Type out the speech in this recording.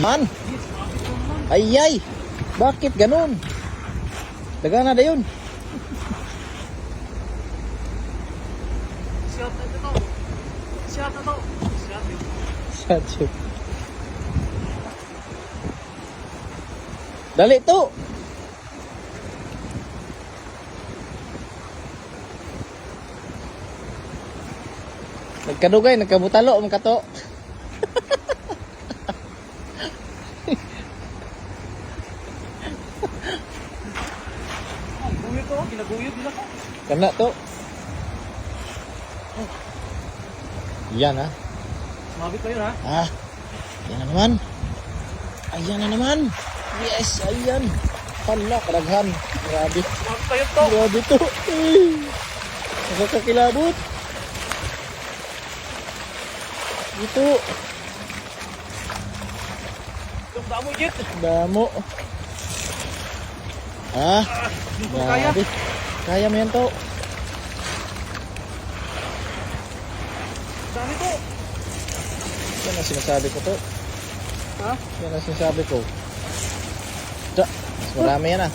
Man. Ayay. Bakit ganun? Daga na da yun. Shot na to. Shot na to. Shot yun. Shot shoot. Dali to. Nagkadugay, nagkabutalo ang kato. Ay, guyod to. Ginaguyod nila ko. Kana to. Yan ha. Sumabit pa yun ha. Ah. Yan na naman. Ayan na naman. Yes, ayan. Hala, karaghan. Grabe. Sumabit pa yun to. Grabe to. Nakakakilabot. Ito. Yung damo jet. Damo. Ah. Hindi ko kaya. Grabe. Kaya mo yan to. Dami to. Yan ang sinasabi ko to. Ha? Yan ang sinasabi ko. Da, mas marami yan ah.